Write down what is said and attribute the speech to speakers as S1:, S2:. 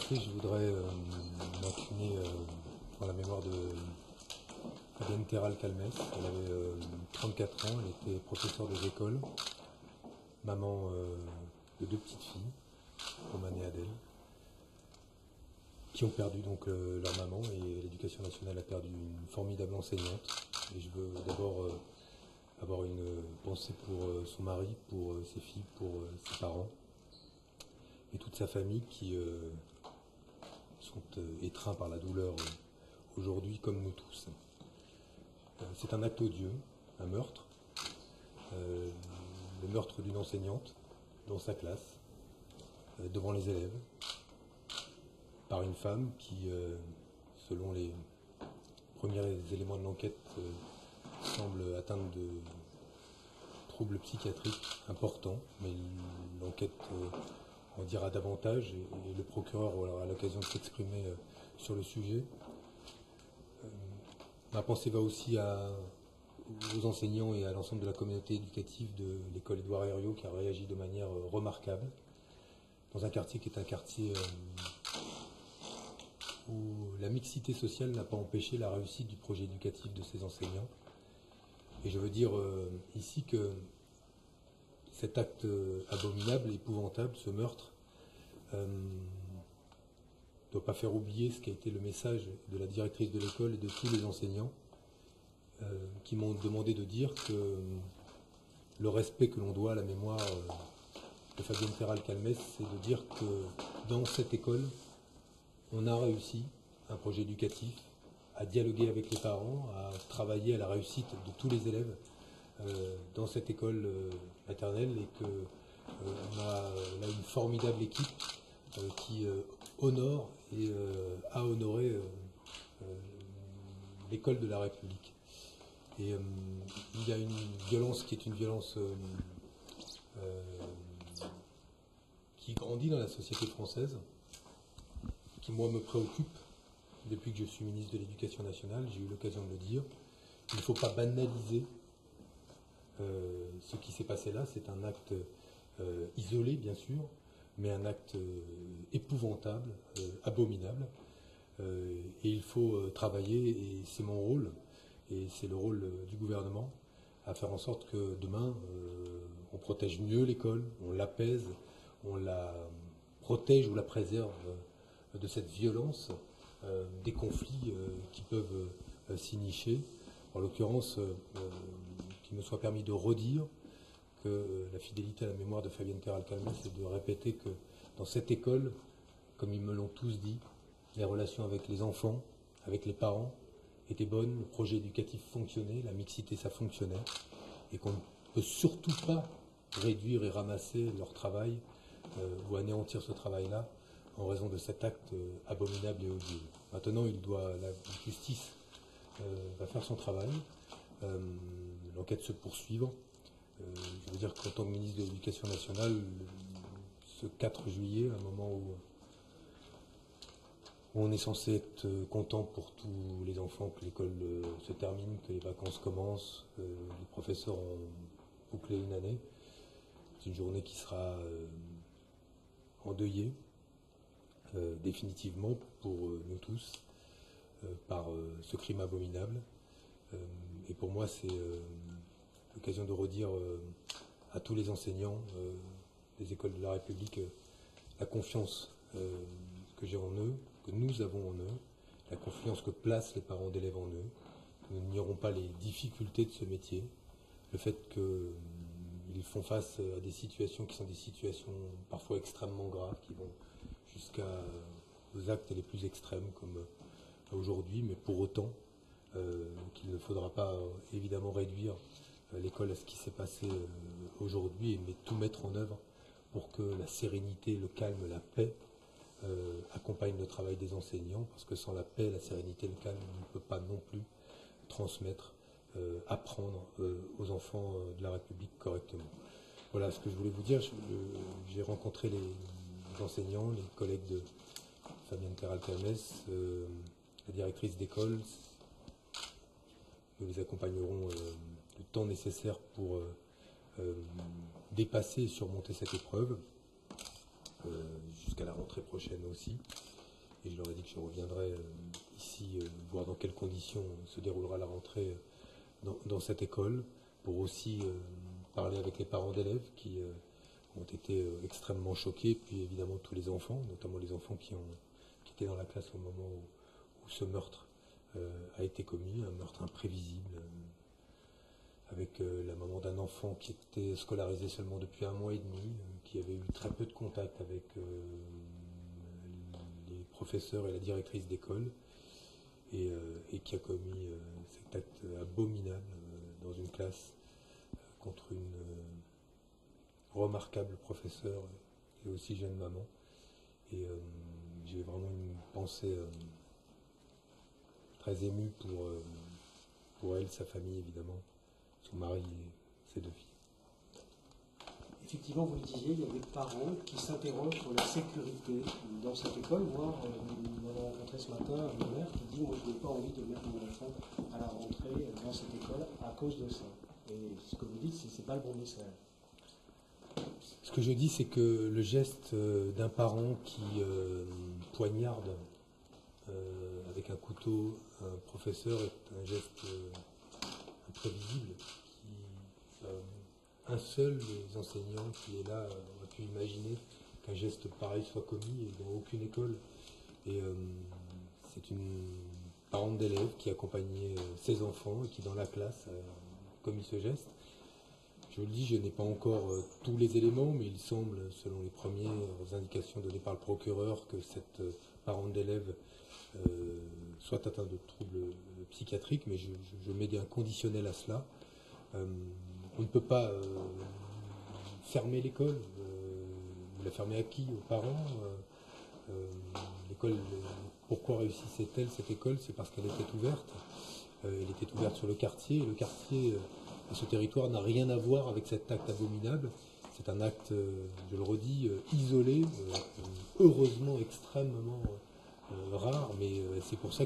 S1: directrice, je voudrais m'incliner en la mémoire de Fabienne Terral-Calmès. Elle avait 34 ans, elle était professeure des écoles, maman de deux petites filles, Romane et Adèle, qui ont perdu donc leur maman, et l'Éducation nationale a perdu une formidable enseignante. Et je veux d'abord avoir une pensée pour son mari, pour ses filles, pour ses parents et toute sa famille qui sont étreints par la douleur aujourd'hui comme nous tous. C'est un acte odieux, un meurtre, le meurtre d'une enseignante dans sa classe, devant les élèves, par une femme qui, selon les premiers éléments de l'enquête, semble atteinte de troubles psychiatriques importants, mais l'enquête en dira davantage et le procureur aura l'occasion de s'exprimer sur le sujet. Ma pensée va aussi aux enseignants et à l'ensemble de la communauté éducative de l'école Édouard Herriot qui a réagi de manière remarquable dans un quartier qui est un quartier où la mixité sociale n'a pas empêché la réussite du projet éducatif de ces enseignants. Et je veux dire ici que cet acte abominable, épouvantable, ce meurtre, ne doit pas faire oublier ce qui a été le message de la directrice de l'école et de tous les enseignants qui m'ont demandé de dire que le respect que l'on doit à la mémoire de Fabienne Terral-Calmès, c'est de dire que dans cette école, on a réussi un projet éducatif, à dialoguer avec les parents, à travailler à la réussite de tous les élèves dans cette école maternelle, et qu'on a là une formidable équipe qui honore et a honoré l'école de la République. Et il y a une violence qui est une violence qui grandit dans la société française, qui moi me préoccupe depuis que je suis ministre de l'Éducation nationale. J'ai eu l'occasion de le dire. Il ne faut pas banaliser ce qui s'est passé là. C'est un acte isolé, bien sûr, mais un acte épouvantable, abominable. Et il faut travailler, et c'est mon rôle, et c'est le rôle du gouvernement, à faire en sorte que demain, on protège mieux l'école, on l'apaise, on la protège ou la préserve de cette violence, des conflits qui peuvent s'initier. En l'occurrence, qu'il me soit permis de redire que la fidélité à la mémoire de Fabienne Terral-Calmès, c'est de répéter que dans cette école, comme ils me l'ont tous dit, les relations avec les enfants, avec les parents étaient bonnes, le projet éducatif fonctionnait, la mixité ça fonctionnait, et qu'on ne peut surtout pas réduire et ramasser leur travail ou anéantir ce travail-là en raison de cet acte abominable et odieux. Maintenant, la justice va faire son travail, l'enquête se poursuivre. Je veux dire qu'en tant que ministre de l'Éducation nationale, ce 4 juillet, un moment où on est censé être content pour tous les enfants que l'école se termine, que les vacances commencent, les professeurs ont bouclé une année. C'est une journée qui sera endeuillée définitivement pour nous tous par ce crime abominable. Et pour moi, c'est l'occasion de redire à tous les enseignants des écoles de la République la confiance que j'ai en eux, que nous avons en eux, la confiance que placent les parents d'élèves en eux. Nous n'ignorons pas les difficultés de ce métier, le fait qu'ils font face à des situations qui sont des situations parfois extrêmement graves, qui vont jusqu'aux actes les plus extrêmes, comme aujourd'hui, mais pour autant qu'il ne faudra pas évidemment réduire l'école à ce qui s'est passé aujourd'hui, mais tout mettre en œuvre pour que la sérénité, le calme, la paix accompagnent le travail des enseignants, parce que sans la paix, la sérénité, le calme, on ne peut pas non plus transmettre, apprendre aux enfants de la République correctement. Voilà ce que je voulais vous dire. J'ai rencontré les enseignants, les collègues de Fabienne Terral-Calmès, la directrice d'école. Nous les accompagnerons le temps nécessaire pour dépasser et surmonter cette épreuve, jusqu'à la rentrée prochaine aussi. et je leur ai dit que je reviendrai ici voir dans quelles conditions se déroulera la rentrée dans cette école, pour aussi parler avec les parents d'élèves qui ont été extrêmement choqués, puis évidemment tous les enfants, notamment les enfants qui étaient dans la classe au moment où ce meurtre a été commis, un meurtre imprévisible, avec la maman d'un enfant qui était scolarisé seulement depuis 1 mois et demi, qui avait eu très peu de contact avec les professeurs et la directrice d'école, et qui a commis cet acte abominable dans une classe contre une remarquable professeure et aussi jeune maman. Et j'ai vraiment une pensée très émue pour elle, sa famille évidemment, son mari et ses 2 filles.
S2: Effectivement, vous le disiez, il y a des parents qui s'interrogent sur la sécurité dans cette école, voire nous avons rencontré ce matin un mère qui dit « Moi, je n'ai pas envie de mettre mon enfant à la rentrée dans cette école à cause de ça ». Et ce que vous dites, ce n'est pas le bon message.
S1: Ce que je dis, c'est que le geste d'un parent qui poignarde avec un couteau un professeur est un geste imprévisible. Un seul des enseignants qui est là aurait pu imaginer qu'un geste pareil soit commis, et dans aucune école. Et c'est une parente d'élève qui accompagnait ses enfants et qui dans la classe a commis ce geste. Je vous le dis, je n'ai pas encore tous les éléments, mais il semble, selon les premières indications données par le procureur, que cette parente d'élève soit atteinte de troubles psychiatriques, mais je mets un conditionnel à cela. On ne peut pas fermer l'école. Vous la fermez à qui? Aux parents? L'école, pourquoi réussissait-elle cette école? C'est parce qu'elle était ouverte. Elle était ouverte sur le quartier, et le quartier à ce territoire n'a rien à voir avec cet acte abominable. C'est un acte, je le redis, isolé, heureusement extrêmement rare, mais c'est pour ça